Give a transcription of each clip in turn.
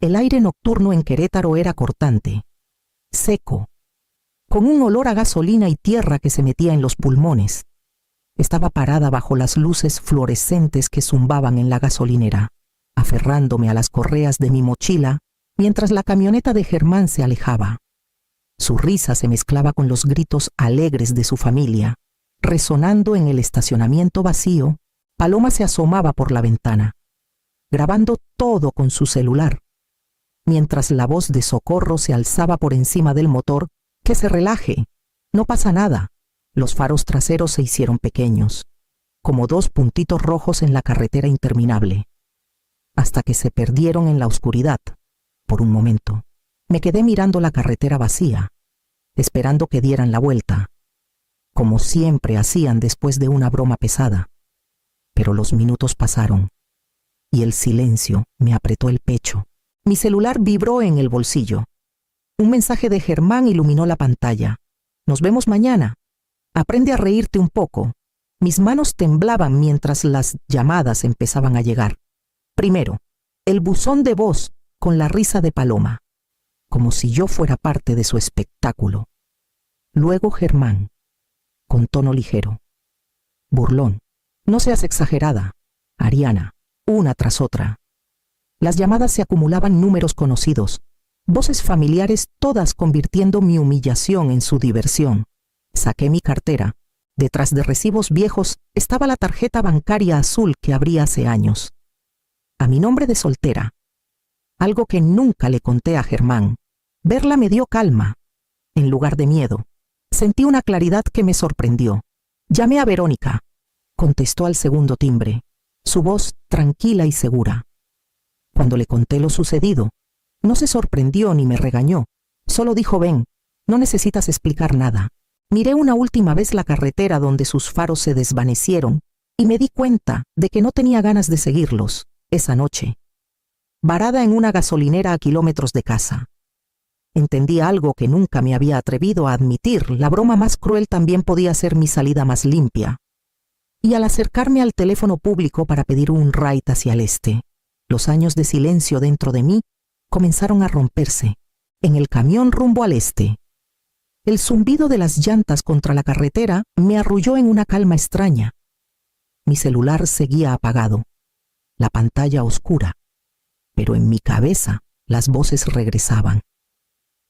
El aire nocturno en Querétaro era cortante, seco, con un olor a gasolina y tierra que se metía en los pulmones. Estaba parada bajo las luces fluorescentes que zumbaban en la gasolinera, aferrándome a las correas de mi mochila mientras la camioneta de Germán se alejaba. Su risa se mezclaba con los gritos alegres de su familia. Resonando en el estacionamiento vacío, Paloma se asomaba por la ventana, grabando todo con su celular, mientras la voz de Socorro se alzaba por encima del motor. «Que se relaje, no pasa nada». Los faros traseros se hicieron pequeños, como dos puntitos rojos en la carretera interminable, hasta que se perdieron en la oscuridad. Por un momento, me quedé mirando la carretera vacía, esperando que dieran la vuelta, como siempre hacían después de una broma pesada. Pero los minutos pasaron, y el silencio me apretó el pecho. Mi celular vibró en el bolsillo. Un mensaje de Germán iluminó la pantalla. «Nos vemos mañana. Aprende a reírte un poco». Mis manos temblaban mientras las llamadas empezaban a llegar. Primero, el buzón de voz con la risa de Paloma, como si yo fuera parte de su espectáculo. Luego Germán, con tono ligero. «Burlón, no seas exagerada. Ariana», una tras otra. Las llamadas se acumulaban, números conocidos, voces familiares, todas convirtiendo mi humillación en su diversión. Saqué mi cartera. Detrás de recibos viejos estaba la tarjeta bancaria azul que abrí hace años, a mi nombre de soltera. Algo que nunca le conté a Germán. Verla me dio calma, en lugar de miedo. Sentí una claridad que me sorprendió. «Llamé a Verónica», contestó al segundo timbre, su voz tranquila y segura. Cuando le conté lo sucedido, no se sorprendió ni me regañó. Solo dijo: «Ven, no necesitas explicar nada». Miré una última vez la carretera donde sus faros se desvanecieron y me di cuenta de que no tenía ganas de seguirlos esa noche, varada en una gasolinera a kilómetros de casa. Entendí algo que nunca me había atrevido a admitir: la broma más cruel también podía ser mi salida más limpia. Y al acercarme al teléfono público para pedir un ride hacia el este, los años de silencio dentro de mí comenzaron a romperse. En el camión rumbo al este, el zumbido de las llantas contra la carretera me arrulló en una calma extraña. Mi celular seguía apagado, la pantalla oscura, pero en mi cabeza las voces regresaban,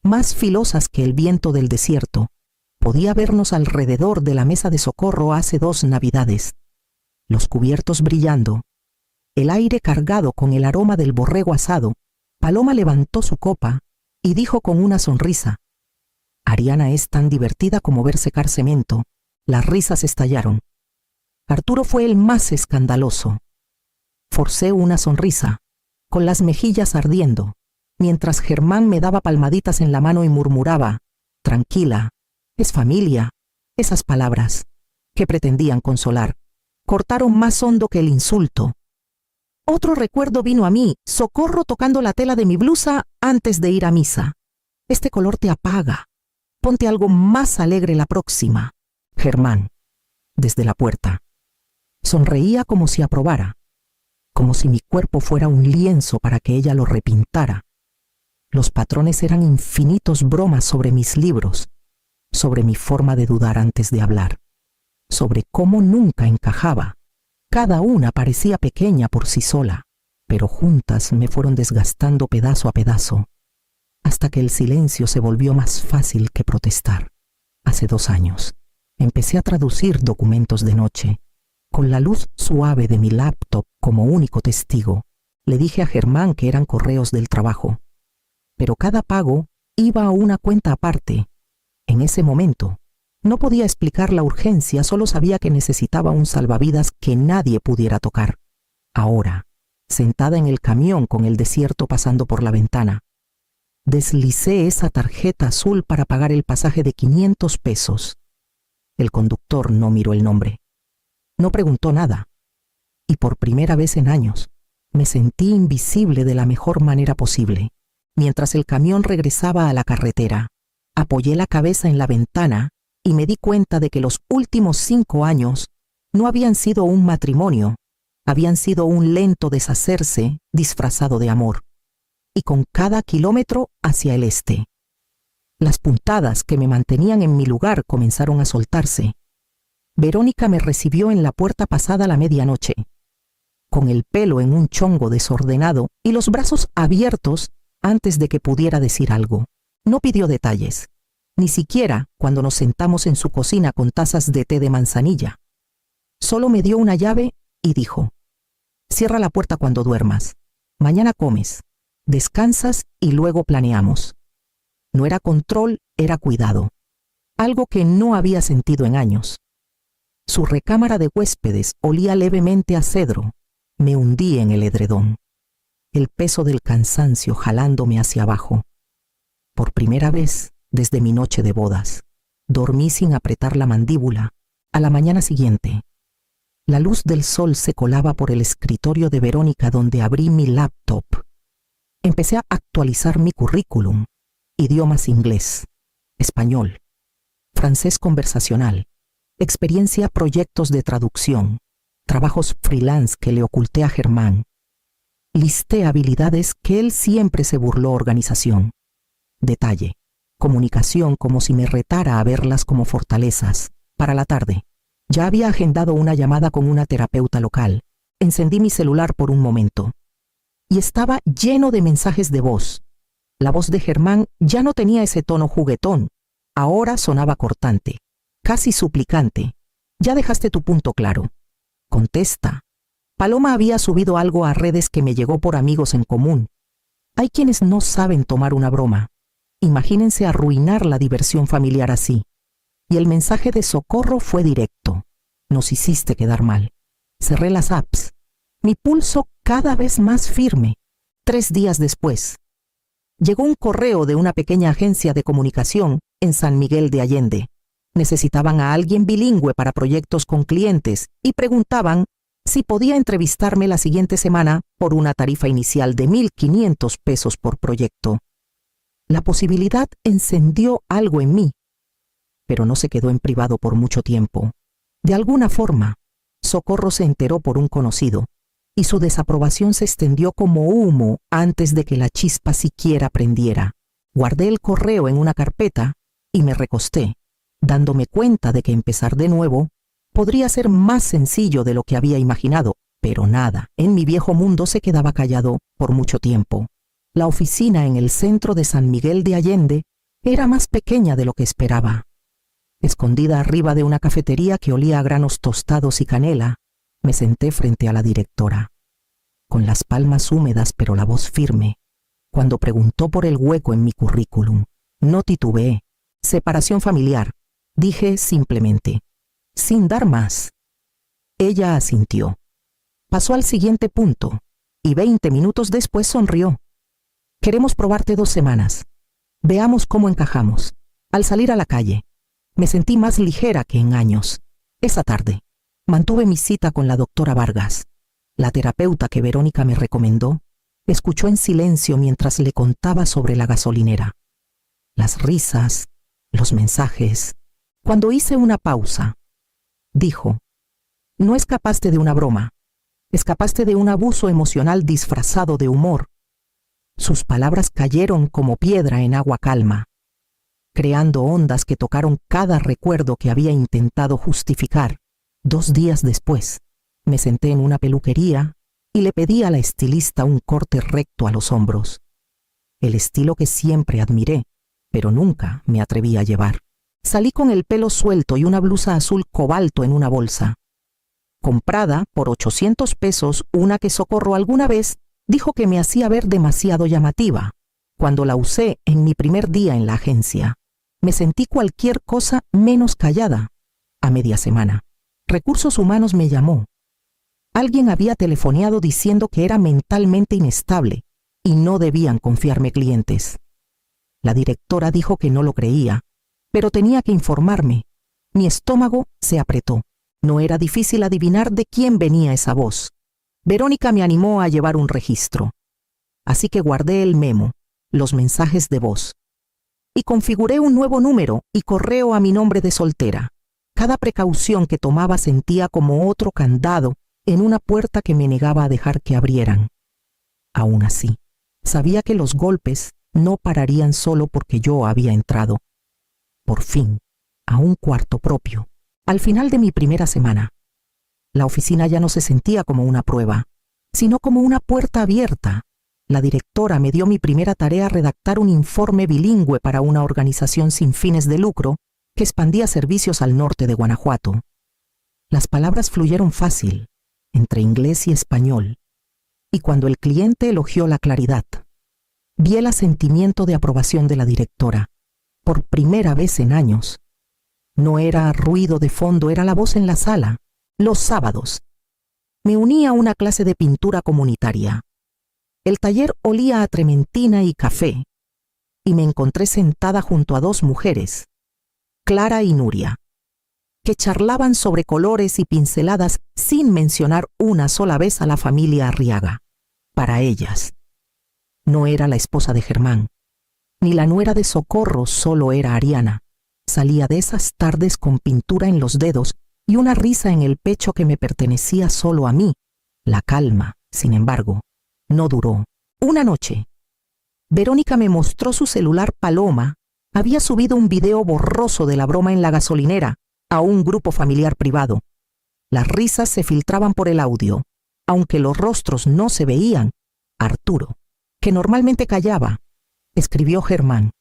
más filosas que el viento del desierto. Podía vernos alrededor de la mesa de Socorro hace 2 Navidades, los cubiertos brillando, el aire cargado con el aroma del borrego asado. Paloma levantó su copa y dijo con una sonrisa: «Ariana es tan divertida como ver secar cemento». Las risas estallaron. Arturo fue el más escandaloso. Forcé una sonrisa, con las mejillas ardiendo, mientras Germán me daba palmaditas en la mano y murmuraba: «Tranquila, es familia». Esas palabras, que pretendían consolar, cortaron más hondo que el insulto. Otro recuerdo vino a mí: Socorro tocando la tela de mi blusa antes de ir a misa. «Este color te apaga. Ponte algo más alegre la próxima». Germán, desde la puerta, sonreía como si aprobara, como si mi cuerpo fuera un lienzo para que ella lo repintara. Los patrones eran infinitos bromas sobre mis libros, sobre mi forma de dudar antes de hablar, sobre cómo nunca encajaba. Cada una parecía pequeña por sí sola, pero juntas me fueron desgastando pedazo a pedazo, hasta que el silencio se volvió más fácil que protestar. Hace 2 años, empecé a traducir documentos de noche, con la luz suave de mi laptop como único testigo. Le dije a Germán que eran correos del trabajo, pero cada pago iba a una cuenta aparte. En ese momento, no podía explicar la urgencia, solo sabía que necesitaba un salvavidas que nadie pudiera tocar. Ahora, sentada en el camión con el desierto pasando por la ventana, deslicé esa tarjeta azul para pagar el pasaje de 500 pesos. El conductor no miró el nombre, no preguntó nada, y por primera vez en años me sentí invisible de la mejor manera posible. Mientras el camión regresaba a la carretera, apoyé la cabeza en la ventana y me di cuenta de que los últimos 5 años no habían sido un matrimonio, habían sido un lento deshacerse disfrazado de amor. y con cada kilómetro hacia el este. Las puntadas que me mantenían en mi lugar comenzaron a soltarse. Verónica me recibió en la puerta pasada la medianoche, con el pelo en un chongo desordenado y los brazos abiertos antes de que pudiera decir algo. No pidió detalles, ni siquiera cuando nos sentamos en su cocina con tazas de té de manzanilla. Solo me dio una llave y dijo: «Cierra la puerta cuando duermas. Mañana comes, descansas y luego planeamos». No era control, era cuidado, algo que no había sentido en años. Su recámara de huéspedes olía levemente a cedro. Me hundí en el edredón, el peso del cansancio jalándome hacia abajo. Por primera vez desde mi noche de bodas, dormí sin apretar la mandíbula. A la mañana siguiente, la luz del sol se colaba por el escritorio de Verónica donde abrí mi laptop. Empecé a actualizar mi currículum. Idiomas inglés, español, francés conversacional, experiencia proyectos de traducción, trabajos freelance que le oculté a Germán. Listé habilidades que él siempre se burló: organización, detalle, comunicación, como si me retara a verlas como fortalezas. Para la tarde, ya había agendado una llamada con una terapeuta local. Encendí mi celular por un momento y estaba lleno de mensajes de voz. La voz de Germán ya no tenía ese tono juguetón. Ahora sonaba cortante, casi suplicante. «Ya dejaste tu punto claro. Contesta». Paloma había subido algo a redes que me llegó por amigos en común. Hay quienes no saben tomar una broma. Imagínense arruinar la diversión familiar así. Y el mensaje de socorro fue directo: «Nos hiciste quedar mal». Cerré las apps. Mi pulso cada vez más firme. 3 días después, llegó un correo de una pequeña agencia de comunicación en San Miguel de Allende. Necesitaban a alguien bilingüe para proyectos con clientes y preguntaban si podía entrevistarme la siguiente semana por una tarifa inicial de 1,500 pesos por proyecto. La posibilidad encendió algo en mí, pero no se quedó en privado por mucho tiempo. De alguna forma, Socorro se enteró por un conocido, y su desaprobación se extendió como humo antes de que la chispa siquiera prendiera. Guardé el correo en una carpeta y me recosté, dándome cuenta de que empezar de nuevo podría ser más sencillo de lo que había imaginado, pero nada en mi viejo mundo se quedaba callado por mucho tiempo. La oficina en el centro de San Miguel de Allende era más pequeña de lo que esperaba. Escondida arriba de una cafetería que olía a granos tostados y canela, me senté frente a la directora, con las palmas húmedas pero la voz firme. Cuando preguntó por el hueco en mi currículum, no titubeé. Separación familiar, dije simplemente, sin dar más. Ella asintió. Pasó al siguiente punto y 20 minutos después sonrió. «Queremos probarte 2 semanas. Veamos cómo encajamos». Al salir a la calle, me sentí más ligera que en años. Esa tarde, mantuve mi cita con la doctora Vargas. La terapeuta que Verónica me recomendó escuchó en silencio mientras le contaba sobre la gasolinera, las risas, los mensajes. Cuando hice una pausa, dijo: «No escapaste de una broma, escapaste de un abuso emocional disfrazado de humor». Sus palabras cayeron como piedra en agua calma, creando ondas que tocaron cada recuerdo que había intentado justificar. 2 días después, me senté en una peluquería y le pedí a la estilista un corte recto a los hombros, el estilo que siempre admiré, pero nunca me atreví a llevar. Salí con el pelo suelto y una blusa azul cobalto en una bolsa. Comprada por 800 pesos, una que Socorro alguna vez dijo que me hacía ver demasiado llamativa. Cuando la usé en mi primer día en la agencia, me sentí cualquier cosa menos callada. A media semana, Recursos Humanos me llamó. Alguien había telefoneado diciendo que era mentalmente inestable y no debían confiarme clientes. La directora dijo que no lo creía, pero tenía que informarme. Mi estómago se apretó. No era difícil adivinar de quién venía esa voz. Verónica me animó a llevar un registro. Así que guardé el memo, los mensajes de voz, y configuré un nuevo número y correo a mi nombre de soltera. Cada precaución que tomaba sentía como otro candado en una puerta que me negaba a dejar que abrieran. Aún así, Sabía que los golpes no pararían solo porque yo había entrado. Por fin, a un cuarto propio, al final de mi primera semana. La oficina ya no se sentía como una prueba, sino como una puerta abierta. La directora me dio mi primera tarea: redactar un informe bilingüe para una organización sin fines de lucro que expandía servicios al norte de Guanajuato. Las palabras fluyeron fácil, entre inglés y español, y cuando el cliente elogió la claridad, vi el asentimiento de aprobación de la directora. Por primera vez en años. No era ruido de fondo, era la voz en la sala. Los sábados me uní a una clase de pintura comunitaria. El taller olía a trementina y café, y me encontré sentada junto a dos mujeres, Clara y Nuria, que charlaban sobre colores y pinceladas sin mencionar una sola vez a la familia Arriaga. Para ellas, no era la esposa de Germán, ni la nuera de Socorro, solo era Ariana. Salía de esas tardes con pintura en los dedos y una risa en el pecho que me pertenecía solo a mí. La calma, sin embargo, no duró. Una noche, Verónica me mostró su celular Paloma. Había subido un video borroso de la broma en la gasolinera a un grupo familiar privado. Las risas se filtraban por el audio, aunque los rostros no se veían. Arturo, que normalmente callaba, escribió: Germán,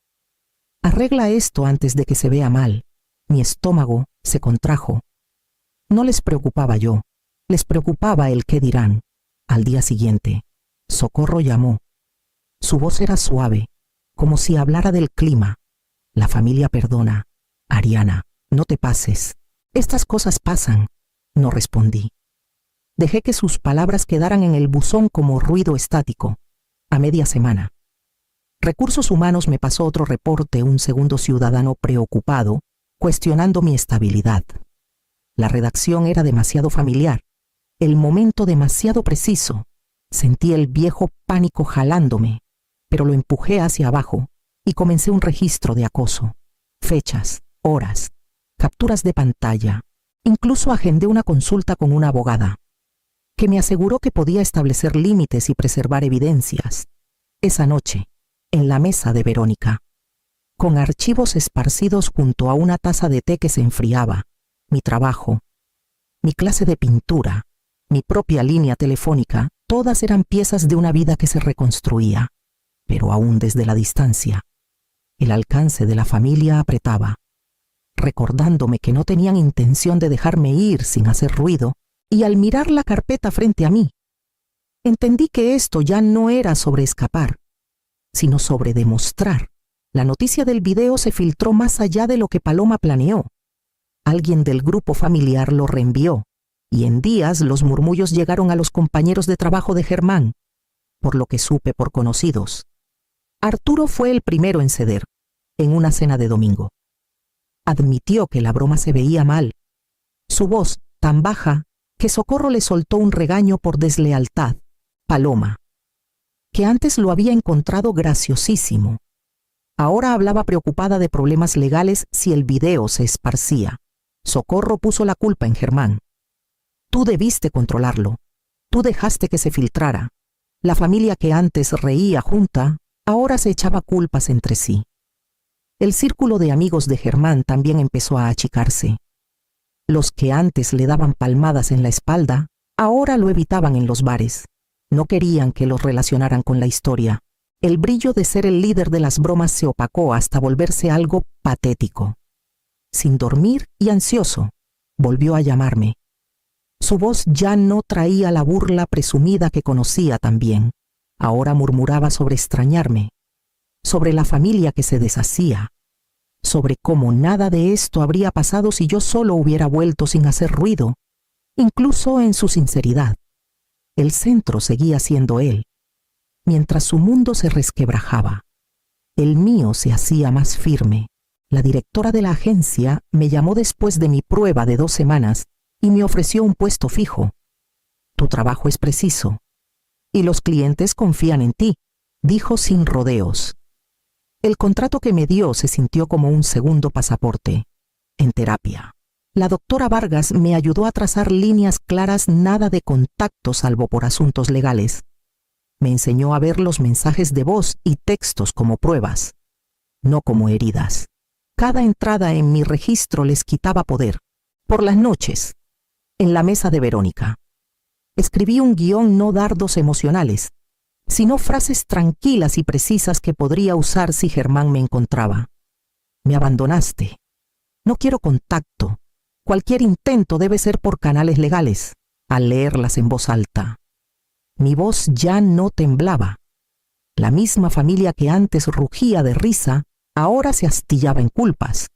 arregla esto antes de que se vea mal. Mi estómago se contrajo. No les preocupaba yo, les preocupaba el qué dirán. Al día siguiente, Socorro llamó. Su voz era suave, como si hablara del clima. La familia perdona. Ariana, no te pases. Estas cosas pasan. No respondí. Dejé que sus palabras quedaran en el buzón como ruido estático. A media semana, Recursos Humanos me pasó otro reporte: un segundo ciudadano preocupado, cuestionando mi estabilidad. La redacción era demasiado familiar, el momento demasiado preciso. Sentí el viejo pánico jalándome, pero lo empujé hacia abajo y comencé un registro de acoso. Fechas, horas, capturas de pantalla. Incluso agendé una consulta con una abogada, que me aseguró que podía establecer límites y preservar evidencias. Esa noche, en la mesa de Verónica, con archivos esparcidos junto a una taza de té que se enfriaba, mi trabajo, mi clase de pintura, mi propia línea telefónica, todas eran piezas de una vida que se reconstruía. Pero aún desde la distancia, el alcance de la familia apretaba, recordándome que no tenían intención de dejarme ir sin hacer ruido, y al mirar la carpeta frente a mí, entendí que esto ya no era sobre escapar, sino sobre demostrar. La noticia del video se filtró más allá de lo que Paloma planeó. Alguien del grupo familiar lo reenvió, y en días los murmullos llegaron a los compañeros de trabajo de Germán, por lo que supe por conocidos. Arturo fue el primero en ceder, en una cena de domingo. Admitió que la broma se veía mal. Su voz, tan baja, que Socorro le soltó un regaño por deslealtad. Paloma, que antes lo había encontrado graciosísimo, ahora hablaba preocupada de problemas legales si el video se esparcía. Socorro puso la culpa en Germán. Tú debiste controlarlo. Tú dejaste que se filtrara. La familia que antes reía junta, ahora se echaba culpas entre sí. El círculo de amigos de Germán también empezó a achicarse. Los que antes le daban palmadas en la espalda, ahora lo evitaban en los bares. No querían que los relacionaran con la historia. El brillo de ser el líder de las bromas se opacó hasta volverse algo patético. Sin dormir y ansioso, volvió a llamarme. Su voz ya no traía la burla presumida que conocía tan bien. Ahora murmuraba sobre extrañarme, sobre la familia que se deshacía, sobre cómo nada de esto habría pasado si yo solo hubiera vuelto sin hacer ruido. Incluso en su sinceridad, el centro seguía siendo él. Mientras su mundo se resquebrajaba, el mío se hacía más firme. La directora de la agencia me llamó después de mi prueba de 2 semanas y me ofreció un puesto fijo. Tu trabajo es preciso y los clientes confían en ti, dijo sin rodeos. El contrato que me dio se sintió como un segundo pasaporte. En terapia, la doctora Vargas me ayudó a trazar líneas claras, nada de contacto salvo por asuntos legales. Me enseñó a ver los mensajes de voz y textos como pruebas, no como heridas. Cada entrada en mi registro les quitaba poder. Por las noches, en la mesa de Verónica, escribí un guión, no dardos emocionales, sino frases tranquilas y precisas que podría usar si Germán me encontraba. Me abandonaste. No quiero contacto. Cualquier intento debe ser por canales legales. Al leerlas en voz alta, mi voz ya no temblaba. La misma familia que antes rugía de risa, ahora se astillaba en culpas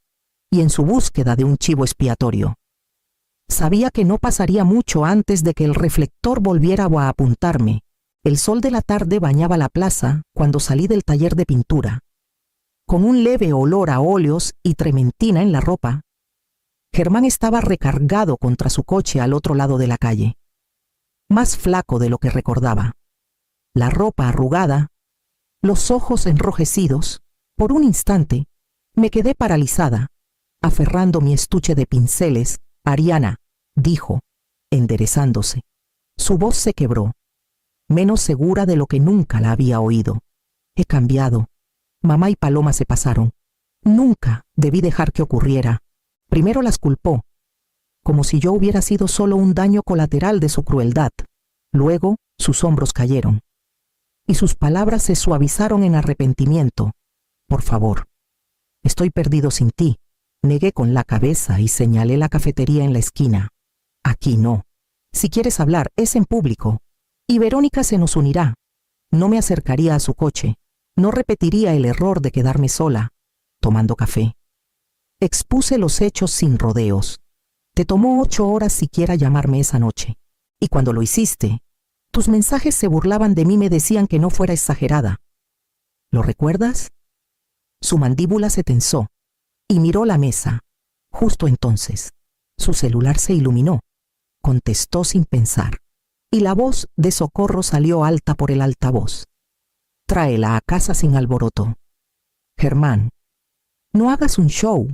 y en su búsqueda de un chivo expiatorio. Sabía que no pasaría mucho antes de que el reflector volviera a apuntarme. El sol de la tarde bañaba la plaza cuando salí del taller de pintura. Con un leve olor a óleos y trementina en la ropa, Germán estaba recargado contra su coche al otro lado de la calle. Más flaco de lo que recordaba. La ropa arrugada, los ojos enrojecidos. Por un instante, me quedé paralizada, aferrando mi estuche de pinceles. Ariana, dijo, enderezándose. Su voz se quebró, menos segura de lo que nunca la había oído. He cambiado. Mamá y Paloma se pasaron. Nunca debí dejar que ocurriera. Primero las culpó, como si yo hubiera sido solo un daño colateral de su crueldad. Luego sus hombros cayeron, y sus palabras se suavizaron en arrepentimiento. Por favor, estoy perdido sin ti. Negué con la cabeza y señalé la cafetería en la esquina. Aquí no. Si quieres hablar, es en público. Y Verónica se nos unirá. No me acercaría a su coche. No repetiría el error de quedarme sola, tomando café. Expuse los hechos sin rodeos. Te tomó 8 horas siquiera llamarme esa noche. Y cuando lo hiciste, tus mensajes se burlaban de mí, me decían que no fuera exagerada. ¿Lo recuerdas? Su mandíbula se tensó y miró la mesa. Justo entonces, su celular se iluminó. Contestó sin pensar, y la voz de Socorro salió alta por el altavoz. Tráela a casa sin alboroto. Germán, no hagas un show.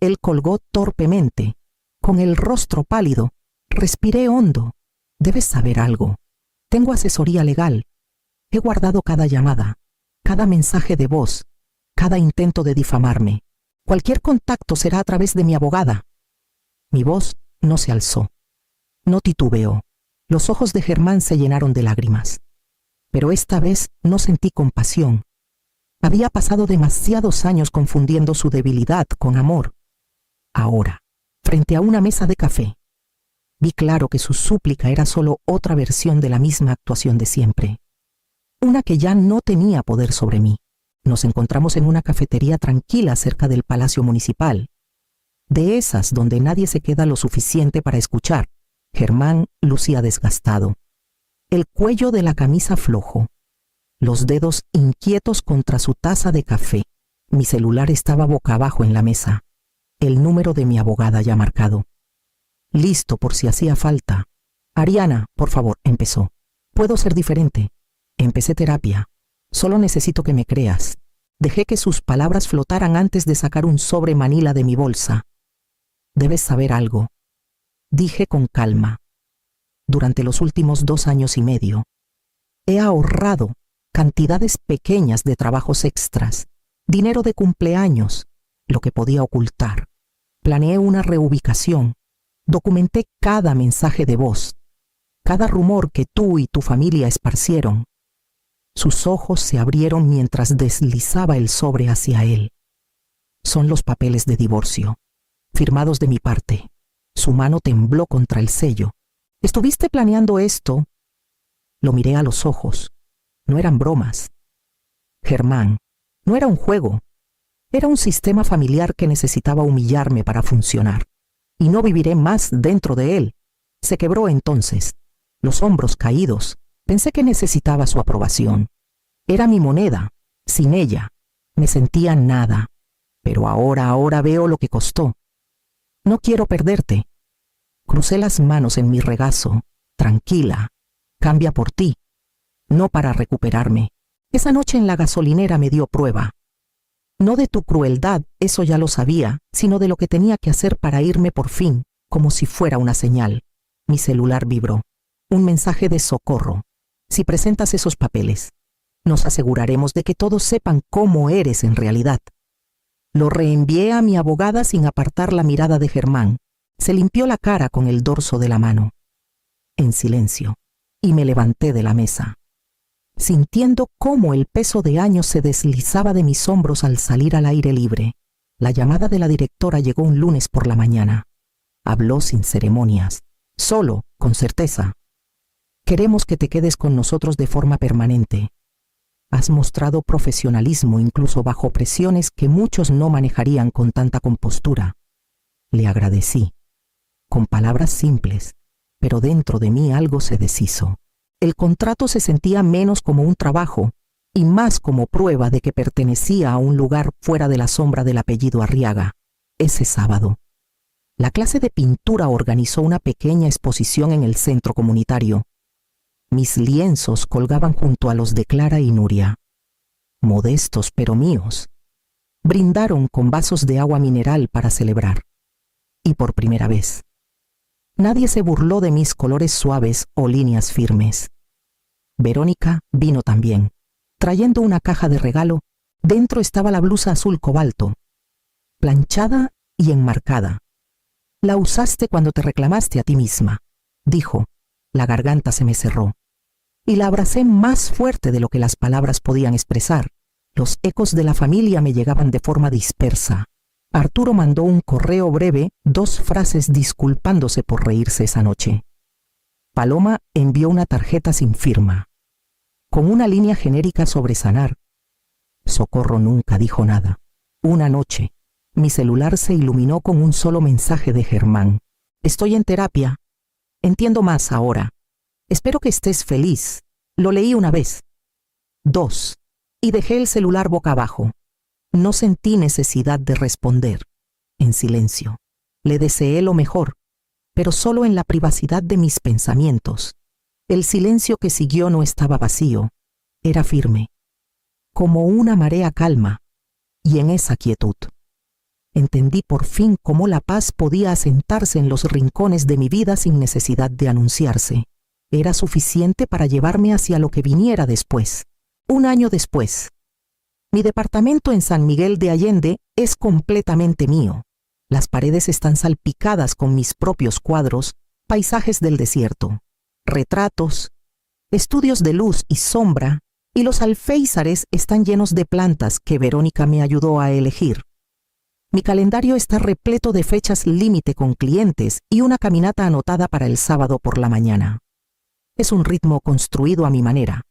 Él colgó torpemente, con el rostro pálido. Respiré hondo. Debes saber algo. Tengo asesoría legal. He guardado cada llamada, cada mensaje de voz, cada intento de difamarme. Cualquier contacto será a través de mi abogada. Mi voz no se alzó. No titubeó. Los ojos de Germán se llenaron de lágrimas. Pero esta vez no sentí compasión. Había pasado demasiados años confundiendo su debilidad con amor. Ahora, frente a una mesa de café, vi claro que su súplica era solo otra versión de la misma actuación de siempre. Una que ya no tenía poder sobre mí. Nos encontramos en una cafetería tranquila cerca del Palacio Municipal. De esas donde nadie se queda lo suficiente para escuchar. Germán lucía desgastado. El cuello de la camisa flojo. Los dedos inquietos contra su taza de café. Mi celular estaba boca abajo en la mesa. El número de mi abogada ya marcado. Listo por si hacía falta. Ariana, por favor, empezó. Puedo ser diferente. Empecé terapia. Solo necesito que me creas. Dejé que sus palabras flotaran antes de sacar un sobre manila de mi bolsa. Debes saber algo, dije con calma. Durante los últimos 2 años y medio, he ahorrado cantidades pequeñas de trabajos extras, dinero de cumpleaños, lo que podía ocultar. Planeé una reubicación, documenté cada mensaje de voz, cada rumor que tú y tu familia esparcieron. Sus ojos se abrieron mientras deslizaba el sobre hacia él. Son los papeles de divorcio, firmados de mi parte. Su mano tembló contra el sello. ¿Estuviste planeando esto? Lo miré a los ojos. No eran bromas. Germán, no era un juego. Era un sistema familiar que necesitaba humillarme para funcionar. Y no viviré más dentro de él. Se quebró entonces, los hombros caídos. Pensé que necesitaba su aprobación. Era mi moneda. Sin ella, me sentía nada. Pero ahora veo lo que costó. No quiero perderte. Crucé las manos en mi regazo. Tranquila. Cambia por ti. No para recuperarme. Esa noche en la gasolinera me dio prueba. No de tu crueldad, eso ya lo sabía, sino de lo que tenía que hacer para irme por fin, como si fuera una señal. Mi celular vibró. Un mensaje de Socorro. Si presentas esos papeles, nos aseguraremos de que todos sepan cómo eres en realidad. Lo reenvié a mi abogada sin apartar la mirada de Germán. Se limpió la cara con el dorso de la mano. En silencio, y me levanté de la mesa, sintiendo cómo el peso de años se deslizaba de mis hombros al salir al aire libre. La llamada de la directora llegó un lunes por la mañana. Habló sin ceremonias, solo, con certeza. Queremos que te quedes con nosotros de forma permanente. Has mostrado profesionalismo incluso bajo presiones que muchos no manejarían con tanta compostura. Le agradecí, con palabras simples, pero dentro de mí algo se deshizo. El contrato se sentía menos como un trabajo y más como prueba de que pertenecía a un lugar fuera de la sombra del apellido Arriaga. Ese sábado, la clase de pintura organizó una pequeña exposición en el centro comunitario. Mis lienzos colgaban junto a los de Clara y Nuria. Modestos pero míos. Brindaron con vasos de agua mineral para celebrar. Y por primera vez, nadie se burló de mis colores suaves o líneas firmes. Verónica vino también, trayendo una caja de regalo. Dentro estaba la blusa azul cobalto, planchada y enmarcada. La usaste cuando te reclamaste a ti misma, dijo. La garganta se me cerró. Y la abracé más fuerte de lo que las palabras podían expresar. Los ecos de la familia me llegaban de forma dispersa. Arturo mandó un correo breve, 2 frases disculpándose por reírse esa noche. Paloma envió una tarjeta sin firma, con una línea genérica sobre sanar. Socorro nunca dijo nada. Una noche, mi celular se iluminó con un solo mensaje de Germán. Estoy en terapia. Entiendo más ahora. Espero que estés feliz. Lo leí una vez. 2. Y dejé el celular boca abajo. No sentí necesidad de responder. En silencio. Le deseé lo mejor, pero solo en la privacidad de mis pensamientos. El silencio que siguió no estaba vacío. Era firme, como una marea calma, y en esa quietud entendí por fin cómo la paz podía asentarse en los rincones de mi vida sin necesidad de anunciarse. Era suficiente para llevarme hacia lo que viniera después. 1 año después. Mi departamento en San Miguel de Allende es completamente mío. Las paredes están salpicadas con mis propios cuadros, paisajes del desierto, retratos, estudios de luz y sombra, y los alféizares están llenos de plantas que Verónica me ayudó a elegir. Mi calendario está repleto de fechas límite con clientes y una caminata anotada para el sábado por la mañana. Es un ritmo construido a mi manera,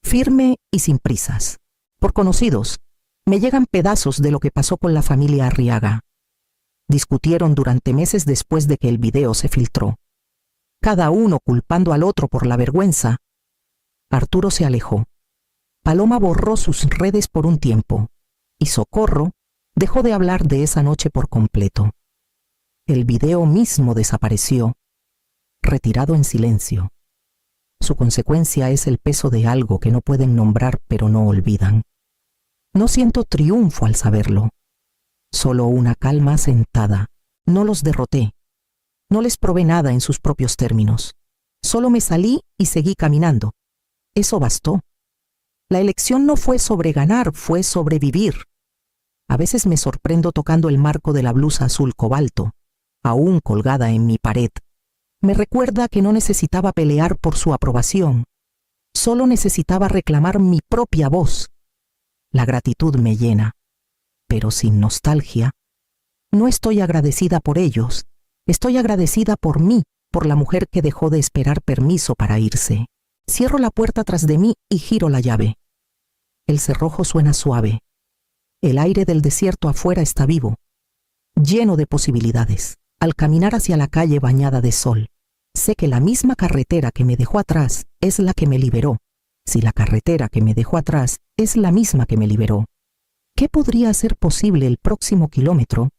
firme y sin prisas. Por conocidos, me llegan pedazos de lo que pasó con la familia Arriaga. Discutieron durante meses después de que el video se filtró. Cada uno culpando al otro por la vergüenza. Arturo se alejó. Paloma borró sus redes por un tiempo, y Socorro dejó de hablar de esa noche por completo. El video mismo desapareció, retirado en silencio. Su consecuencia es el peso de algo que no pueden nombrar pero no olvidan. No siento triunfo al saberlo, solo una calma sentada. No los derroté, no les probé nada en sus propios términos. Solo me salí y seguí caminando. Eso bastó. La elección no fue sobre ganar, fue sobrevivir. A veces me sorprendo tocando el marco de la blusa azul cobalto, aún colgada en mi pared. Me recuerda que no necesitaba pelear por su aprobación. Solo necesitaba reclamar mi propia voz. La gratitud me llena, pero sin nostalgia. No estoy agradecida por ellos. Estoy agradecida por mí, por la mujer que dejó de esperar permiso para irse. Cierro la puerta tras de mí y giro la llave. El cerrojo suena suave. El aire del desierto afuera está vivo, lleno de posibilidades. Al caminar hacia la calle bañada de sol, sé que la misma carretera que me dejó atrás es la que me liberó. Si la carretera que me dejó atrás es la misma que me liberó, ¿qué podría ser posible el próximo kilómetro